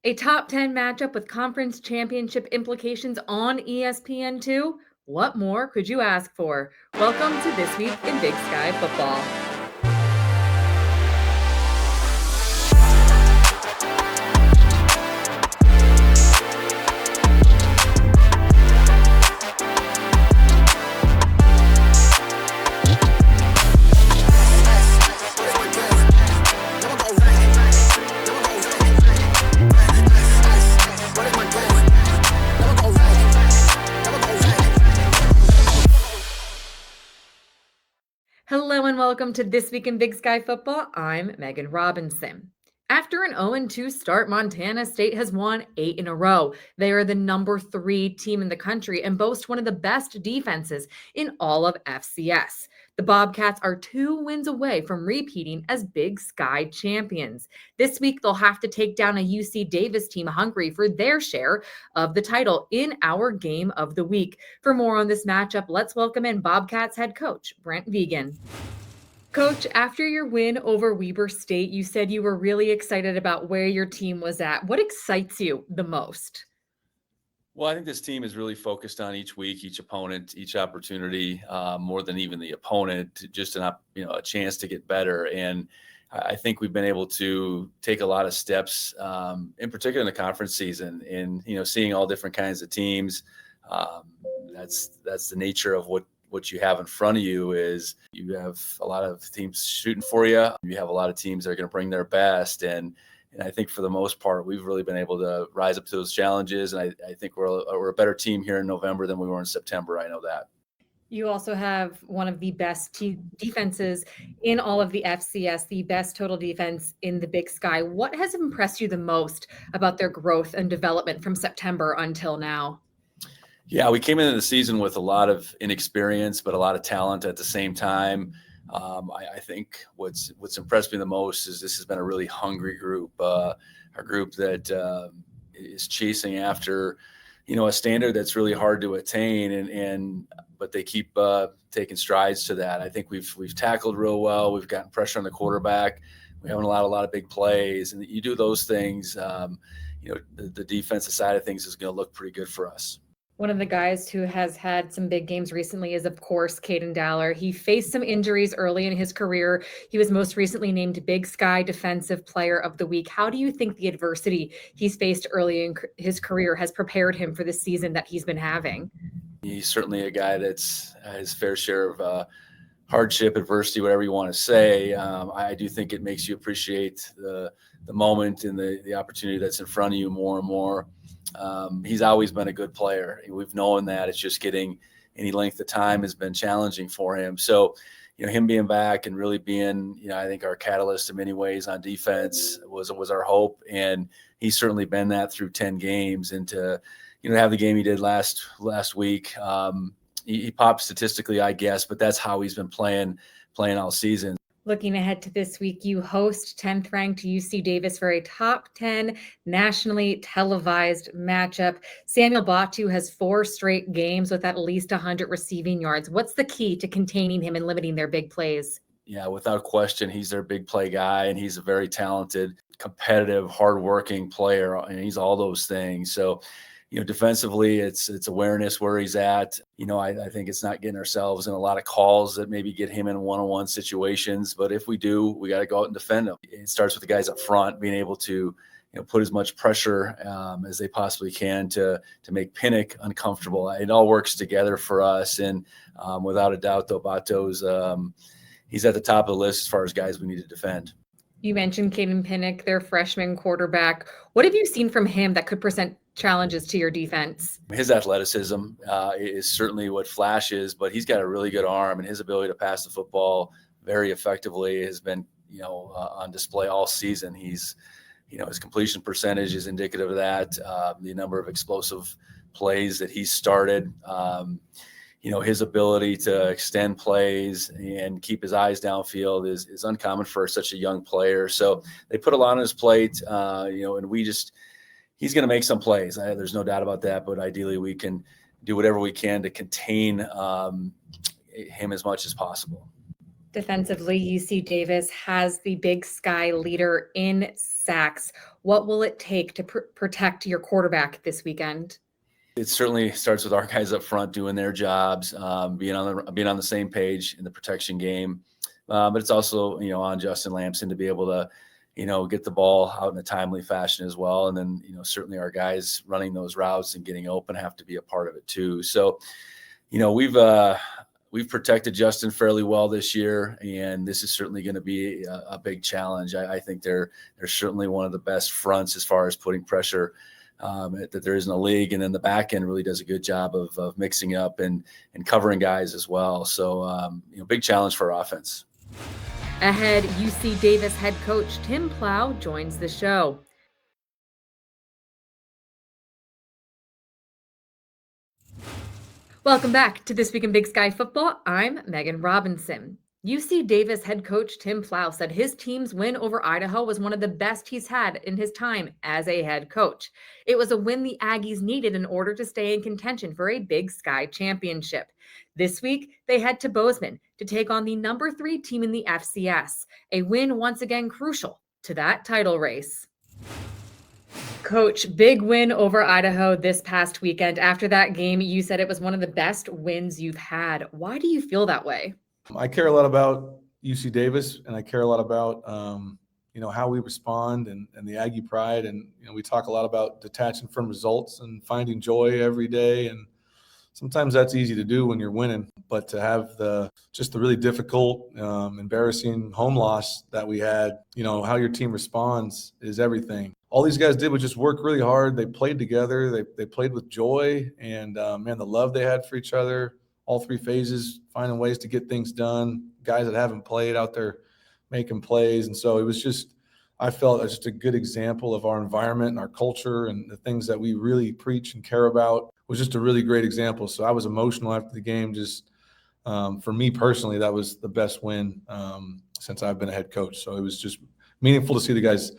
A top 10 matchup with conference championship implications on ESPN2? What more could you ask for? Welcome to This Week in Big Sky Football. Hello and welcome to This Week in Big Sky Football. I'm Megan Robinson. After an 0-2 start, Montana State has won 8 in a row. They are the number 3 team in the country and boast one of the best defenses in all of FCS. The Bobcats are 2 wins away from repeating as Big Sky champions. This week, they'll have to take down a UC Davis team hungry for their share of the title in our game of the week. For more on this matchup, let's welcome in Bobcats head coach Brent Vigen. Coach, after your win over Weber State, you said you were really excited about where your team was at. What excites you the most? Well, I think this team is really focused on each week, each opponent, each opportunity, more than even the opponent, just a chance to get better. And I think we've been able to take a lot of steps, in particular in the conference season, in seeing all different kinds of teams. That's the nature of what you have in front of you. Is you have a lot of teams shooting for you. You have a lot of teams that are going to bring their best, and I think for the most part, we've really been able to rise up to those challenges. And I think we're a better team here in November than we were in September. I know that. You also have one of the best defenses in all of the FCS, the best total defense in the Big Sky. What has impressed you the most about their growth and development from September until now? Yeah, we came into the season with a lot of inexperience, but a lot of talent at the same time. I think what's impressed me the most is this has been a really hungry group, a group that is chasing after, a standard that's really hard to attain, but they keep taking strides to that. I think we've tackled real well. We've gotten pressure on the quarterback. We haven't allowed a lot of big plays, and you do those things. The defensive side of things is going to look pretty good for us. One of the guys who has had some big games recently is, of course, Caden Dowler. He faced some injuries early in his career. He was most recently named Big Sky Defensive Player of the Week. How do you think the adversity he's faced early in his career has prepared him for the season that he's been having? He's certainly a guy that's his fair share of hardship, adversity, whatever you want to say. I do think it makes you appreciate the moment and the opportunity that's in front of you more and more. He's always been a good player. We've known that. It's just getting any length of time has been challenging for him. So, him being back and really being, I think our catalyst in many ways on defense was our hope. And he's certainly been that through 10 games. And to, have the game he did last week, he popped statistically, I guess, but that's how he's been playing all season. Looking ahead to this week, you host 10th ranked UC Davis for a top 10 nationally televised matchup. Samuel Batu has 4 straight games with at least 100 receiving yards. What's the key to containing him and limiting their big plays? Yeah, without question, he's their big play guy, and he's a very talented, competitive, hardworking player, and he's all those things. So, defensively, it's awareness where he's at. I think it's not getting ourselves in a lot of calls that maybe get him in one-on-one situations. But if we do, we got to go out and defend him. It starts with the guys up front being able to, put as much pressure as they possibly can to make Pinnock uncomfortable. It all works together for us. And without a doubt, though, Bato's he's at the top of the list as far as guys we need to defend. You mentioned Caden Pinnock, their freshman quarterback. What have you seen from him that could present challenges to your defense? His athleticism is certainly what flashes, but he's got a really good arm, and his ability to pass the football very effectively has been, on display all season. He's, his completion percentage is indicative of that. The number of explosive plays that he's started, his ability to extend plays and keep his eyes downfield is uncommon for such a young player. So they put a lot on his plate, and he's going to make some plays. There's no doubt about that. But ideally, we can do whatever we can to contain him as much as possible. Defensively, UC Davis has the Big Sky leader in sacks. What will it take to protect your quarterback this weekend? It certainly starts with our guys up front doing their jobs, being on the same page in the protection game. But it's also, on Justin Lamson to be able to, get the ball out in a timely fashion as well. And then, certainly our guys running those routes and getting open have to be a part of it too. So, we've protected Justin fairly well this year, and this is certainly going to be a big challenge. I think they're certainly one of the best fronts as far as putting pressure that there is in the league. And then the back end really does a good job of mixing up and covering guys as well. So, big challenge for our offense. Ahead, UC Davis head coach Tim Plough joins the show. Welcome back to This Week in Big Sky Football. I'm Megan Robinson. UC Davis head coach Tim Plough said his team's win over Idaho was one of the best he's had in his time as a head coach. It was a win the Aggies needed in order to stay in contention for a Big Sky championship. This week, they head to Bozeman to take on the number 3 team in the FCS, a win once again crucial to that title race. Coach, big win over Idaho this past weekend. After that game, you said it was one of the best wins you've had. Why do you feel that way? I care a lot about UC Davis, and I care a lot about how we respond and the Aggie pride. And we talk a lot about detaching from results and finding joy every day. And sometimes that's easy to do when you're winning, but to have the really difficult, embarrassing home loss that we had, how your team responds is everything. All these guys did was just work really hard. They played together. They played with joy, and the love they had for each other. All 3 phases, finding ways to get things done. Guys that haven't played out there making plays, and so it was I felt it's just a good example of our environment and our culture and the things that we really preach and care about. It was just a really great example. So I was emotional after the game. For me personally, that was the best win since I've been a head coach. So it was just meaningful to see the guys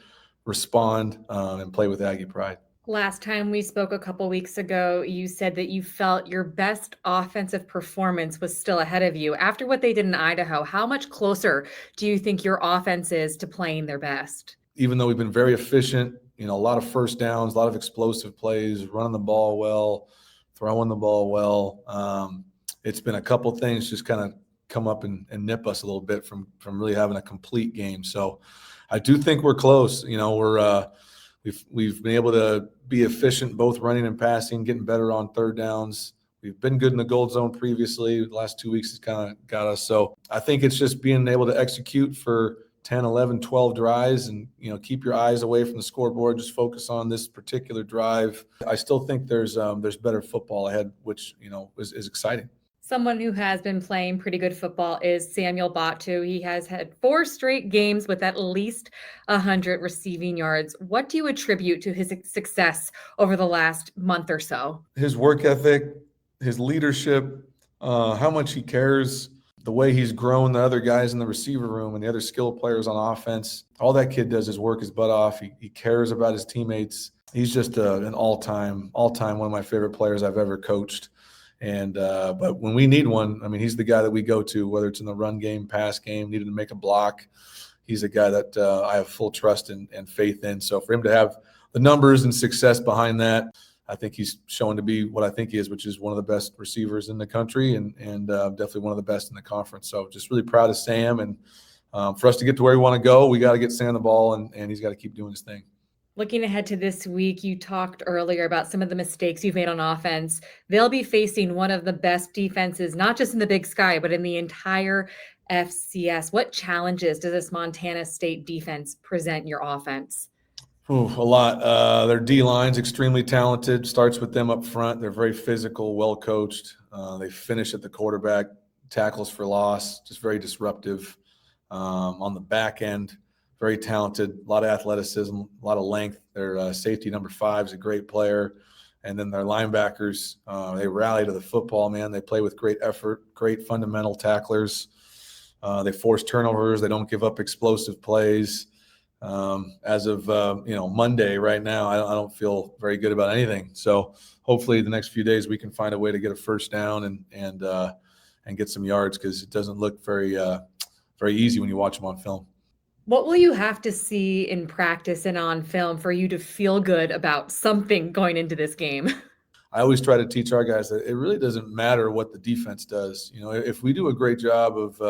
respond and play with Aggie pride. Last time we spoke a couple weeks ago, you said that you felt your best offensive performance was still ahead of you. After what they did in Idaho, how much closer do you think your offense is to playing their best? Even though we've been very efficient, a lot of first downs, a lot of explosive plays, running the ball well, throwing the ball well. It's been a couple things just kind of come up and nip us a little bit from really having a complete game. So I do think we're close. We've been able to be efficient, both running and passing, getting better on third downs. We've been good in the gold zone previously. The last 2 weeks has kind of got us. So I think it's just being able to execute for 10, 11, 12 drives and, keep your eyes away from the scoreboard. Just focus on this particular drive. I still think there's better football ahead, which, is exciting. Someone who has been playing pretty good football is Samuel Batu. He has had 4 straight games with at least 100 receiving yards. What do you attribute to his success over the last month or so? His work ethic, his leadership, how much he cares, the way he's grown the other guys in the receiver room and the other skilled players on offense. All that kid does is work his butt off. He cares about his teammates. He's just an all-time one of my favorite players I've ever coached. And but when we need one, he's the guy that we go to, whether it's in the run game, pass game, needed to make a block. He's a guy that I have full trust and faith in. So for him to have the numbers and success behind that, I think he's shown to be what I think he is, which is one of the best receivers in the country and definitely one of the best in the conference. So just really proud of Sam. And for us to get to where we want to go, we got to get Sam the ball, and he's got to keep doing his thing. Looking ahead to this week, you talked earlier about some of the mistakes you've made on offense. They'll be facing one of the best defenses, not just in the Big Sky, but in the entire FCS. What challenges does this Montana State defense present your offense? A lot. Their D-line's extremely talented. Starts with them up front. They're very physical, well-coached. They finish at the quarterback, tackles for loss, just very disruptive. On the back end, very talented, a lot of athleticism, a lot of length. Their safety number 5 is a great player. And then their linebackers, they rally to the football, man. They play with great effort, great fundamental tacklers. They force turnovers. They don't give up explosive plays. As of Monday right now, I don't feel very good about anything. So hopefully the next few days we can find a way to get a first down and get some yards, because it doesn't look very easy when you watch them on film. What will you have to see in practice and on film for you to feel good about something going into this game? I always try to teach our guys that it really doesn't matter what the defense does. You know, if we do a great job of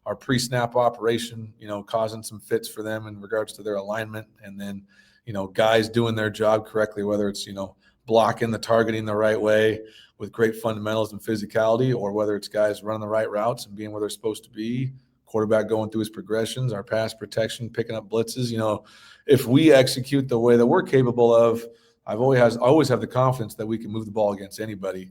our pre-snap operation, you know, causing some fits for them in regards to their alignment, and then, you know, guys doing their job correctly, whether it's, you know, blocking the targeting the right way with great fundamentals and physicality, or whether it's guys running the right routes and being where they're supposed to be, quarterback going through his progressions, our pass protection, picking up blitzes. You know, if we execute the way that we're capable of, I always have the confidence that we can move the ball against anybody.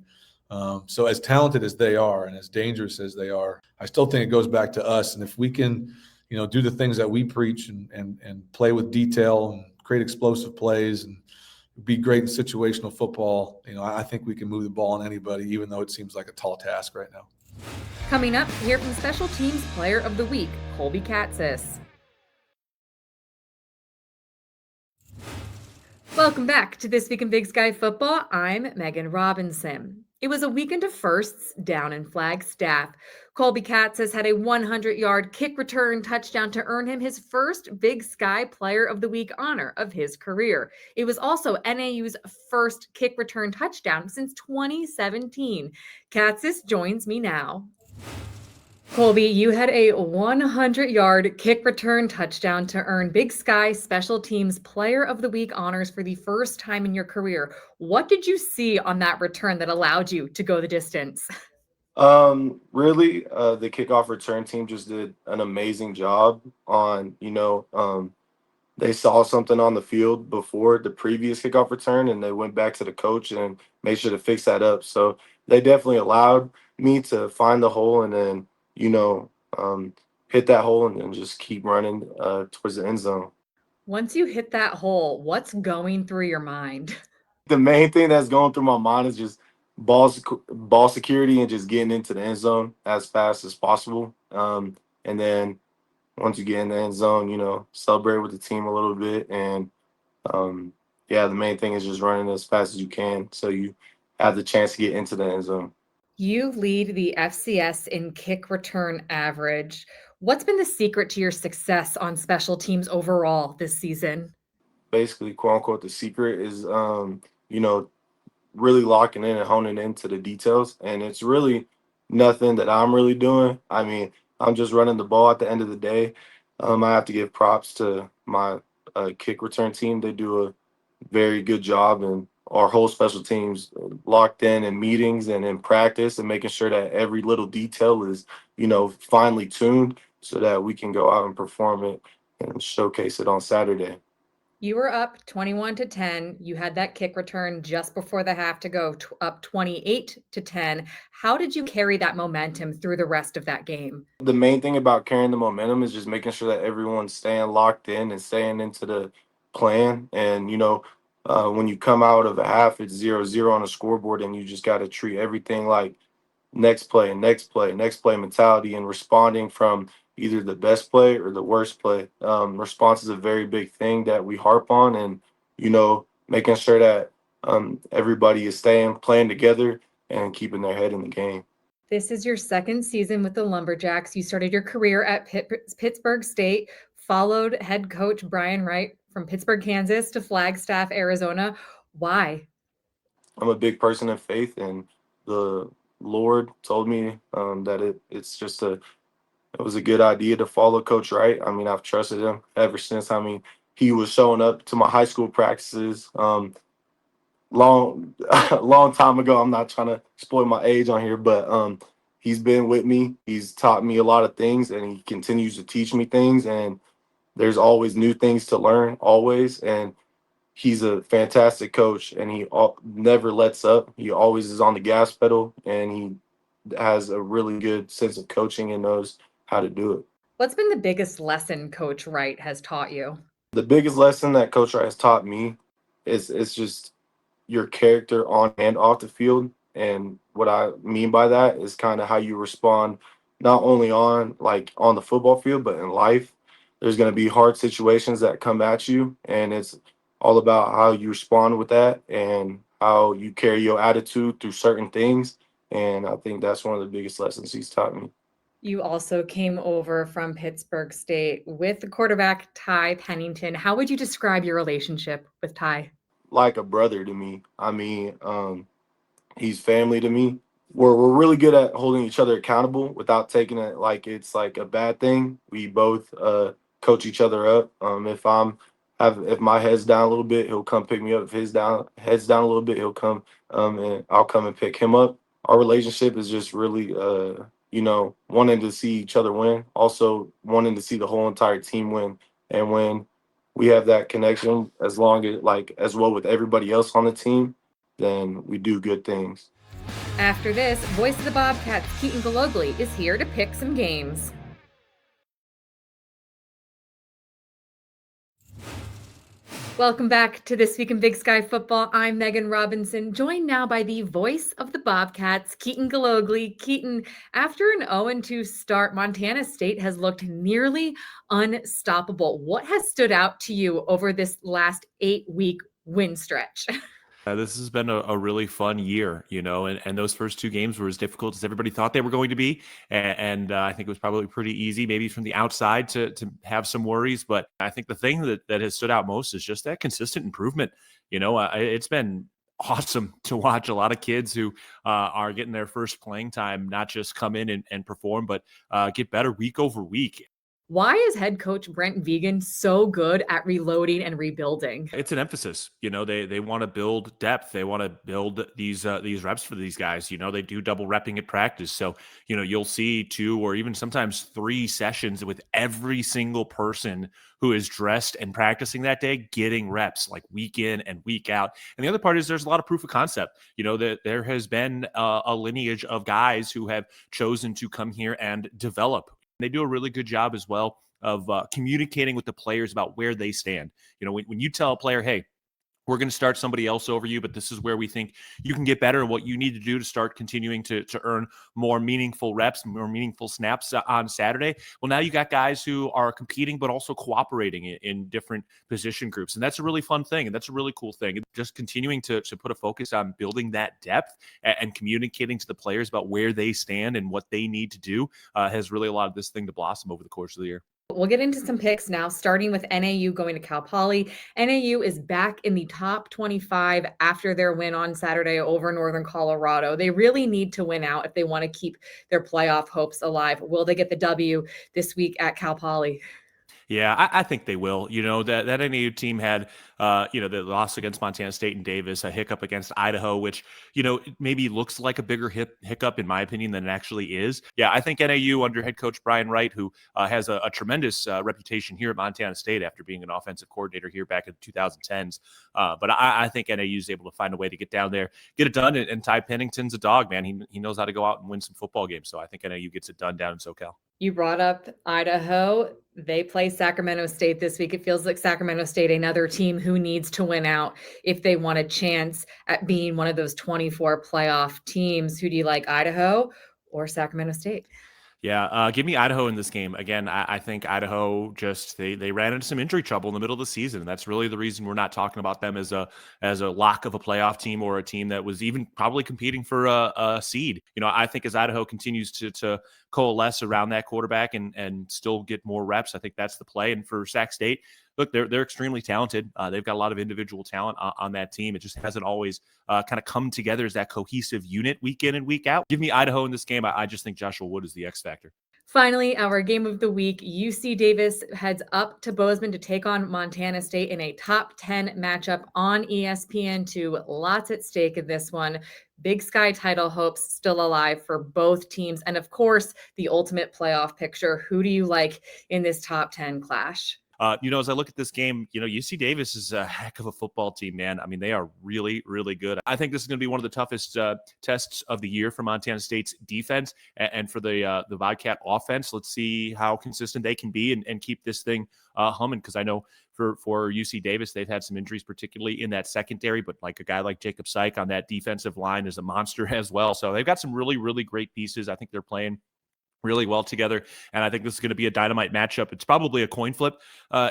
So as talented as they are and as dangerous as they are, I still think it goes back to us. And if we can, you know, do the things that we preach and play with detail and create explosive plays and be great in situational football, you know, I think we can move the ball on anybody, even though it seems like a tall task right now. Coming up, hear from Special Teams Player of the Week, Colby Katzis. Welcome back to This Week in Big Sky Football. I'm Megan Robinson. It was a weekend of firsts down in Flagstaff. Colby Katzis had a 100-yard kick return touchdown to earn him his first Big Sky Player of the Week honor of his career. It was also NAU's first kick return touchdown since 2017. Katzis joins me now. Colby, you had a 100-yard kick return touchdown to earn Big Sky Special Teams Player of the Week honors for the first time in your career. What did you see on that return that allowed you to go the distance? Really, the kickoff return team just did an amazing job on, they saw something on the field before the previous kickoff return and they went back to the coach and made sure to fix that up. So they definitely allowed me to find the hole and then, you know, hit that hole and then just keep running towards the end zone. Once you hit that hole, what's going through your mind? The main thing that's going through my mind is just ball security and just getting into the end zone as fast as possible. And then once you get in the end zone, celebrate with the team a little bit. And yeah, the main thing is just running as fast as you can so you have the chance to get into the end zone. You lead the FCS in kick return average. What's been the secret to your success on special teams overall this season? Basically, quote unquote, the secret is, really locking in and honing into the details. And it's really nothing that I'm really doing. I mean, I'm just running the ball at the end of the day. I have to give props to my kick return team. They do a very good job, and our whole special teams locked in meetings and in practice and making sure that every little detail is, finely tuned so that we can go out and perform it and showcase it on Saturday. You were up 21-10. You had that kick return just before the half to go, up 28-10. How did you carry that momentum through the rest of that game? The main thing about carrying the momentum is just making sure that everyone's staying locked in and staying into the plan. And, when you come out of a half, it's 0-0 on the scoreboard, and you just got to treat everything like next play, next play, next play mentality and responding from either the best play or the worst play. Response is a very big thing that we harp on, and, making sure that everybody is playing together and keeping their head in the game. This is your second season with the Lumberjacks. You started your career at Pittsburgh State, followed head coach Brian Wright from Pittsburgh, Kansas to Flagstaff, Arizona. Why? I'm a big person of faith, and the Lord told me that it was a good idea to follow Coach Wright. I mean, I've trusted him ever since. I mean, he was showing up to my high school practices long long time ago. I'm not trying to exploit my age on here, but he's been with me. He's taught me a lot of things, and he continues to teach me things. And there's always new things to learn, always. And he's a fantastic coach, and he never lets up. He always is on the gas pedal, and he has a really good sense of coaching and knows how to do it. What's been the biggest lesson Coach Wright has taught you? The biggest lesson that Coach Wright has taught me is it's just your character on and off the field. And what I mean by that is kind of how you respond, not only on the football field, but in life. There's going to be hard situations that come at you, and it's all about how you respond with that and how you carry your attitude through certain things. And I think that's one of the biggest lessons he's taught me. You also came over from Pittsburgh State with the quarterback Ty Pennington. How would you describe your relationship with Ty? Like a brother to me. I mean, he's family to me. We're really good at holding each other accountable without taking it like it's like a bad thing. We both coach each other up. If my head's down a little bit, he'll come pick me up. If his head's down a little bit, he'll come and I'll come and pick him up. Our relationship is just really wanting to see each other win, also wanting to see the whole entire team win. And when we have that connection, as long as as well with everybody else on the team, then we do good things. After this, voice of the Bobcats, Keaton Galogly, is here to pick some games. Welcome back to This Week in Big Sky Football. I'm Megan Robinson, joined now by the voice of the Bobcats, Keaton Galogly. Keaton, after an 0-2 start, Montana State has looked nearly unstoppable. What has stood out to you over this last 8-week win stretch? This has been a really fun year, and those first two games were as difficult as everybody thought they were going to be. And I think it was probably pretty easy, maybe from the outside to have some worries. But I think the thing that has stood out most is just that consistent improvement. It's been awesome to watch a lot of kids who are getting their first playing time, not just come in and perform, but get better week over week. Why is head coach Brent Vigen so good at reloading and rebuilding? It's an emphasis. They want to build depth. They want to build these reps for these guys. They do double repping at practice. So, you'll see 2 or even sometimes 3 sessions with every single person who is dressed and practicing that day, getting reps like week in and week out. And the other part is there's a lot of proof of concept. That there has been a lineage of guys who have chosen to come here and develop. They do a really good job as well of communicating with the players about where they stand. When you tell a player, hey, we're going to start somebody else over you, but this is where we think you can get better and what you need to do to start continuing to earn more meaningful reps, more meaningful snaps on Saturday. Well, now you got guys who are competing, but also cooperating in different position groups. And that's a really fun thing. And that's a really cool thing. Just continuing to put a focus on building that depth and communicating to the players about where they stand and what they need to do has really allowed this thing to blossom over the course of the year. We'll get into some picks now, starting with NAU going to Cal Poly. NAU is back in the top 25 after their win on Saturday over Northern Colorado. They really need to win out if they want to keep their playoff hopes alive. Will they get the W this week at Cal Poly? Yeah, I think they will. That NAU team had, the loss against Montana State and Davis, a hiccup against Idaho, which, maybe looks like a bigger hiccup, in my opinion, than it actually is. Yeah, I think NAU under head coach Brian Wright, who has a tremendous reputation here at Montana State after being an offensive coordinator here back in the 2010s. But I think NAU is able to find a way to get down there, get it done. And Ty Pennington's a dog, man. He knows how to go out and win some football games. So I think NAU gets it done down in SoCal. You brought up Idaho. They play Sacramento State this week. It feels like Sacramento State, another team who needs to win out if they want a chance at being one of those 24 playoff teams. Who do you like, Idaho or Sacramento State? Yeah, give me Idaho in this game. Again, I think Idaho just they ran into some injury trouble in the middle of the season. And that's really the reason we're not talking about them as a lock of a playoff team or a team that was even probably competing for a seed. I think as Idaho continues to coalesce around that quarterback and still get more reps, I think that's the play. And for Sac State, look, they're extremely talented. They've got a lot of individual talent on that team. It just hasn't always kind of come together as that cohesive unit week in and week out. Give me Idaho in this game. I just think Joshua Wood is the X factor. Finally, our game of the week, UC Davis heads up to Bozeman to take on Montana State in a top 10 matchup on ESPN2. Lots at stake in this one. Big Sky title hopes still alive for both teams. And of course, the ultimate playoff picture. Who do you like in this top 10 clash? As I look at this game, UC Davis is a heck of a football team, man. I mean, they are really, really good. I think this is going to be one of the toughest tests of the year for Montana State's defense and for the Bobcat offense. Let's see how consistent they can be and keep this thing humming, because I know for UC Davis, they've had some injuries, particularly in that secondary, but like a guy like Jacob Syke on that defensive line is a monster as well. So they've got some really, really great pieces. I think they're playing really well together, and I think this is going to be a dynamite matchup. It's probably a coin flip,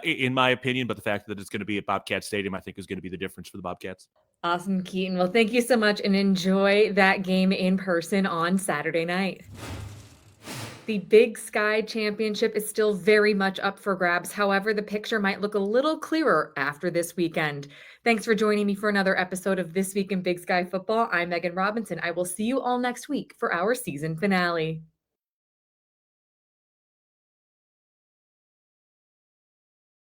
in my opinion, but the fact that it's going to be at Bobcat Stadium, I think, is going to be the difference for the Bobcats. Awesome, Keaton. Well, thank you so much, and enjoy that game in person on Saturday night. The Big Sky Championship is still very much up for grabs. However, the picture might look a little clearer after this weekend. Thanks for joining me for another episode of This Week in Big Sky Football. I'm Megan Robinson. I will see you all next week for our season finale.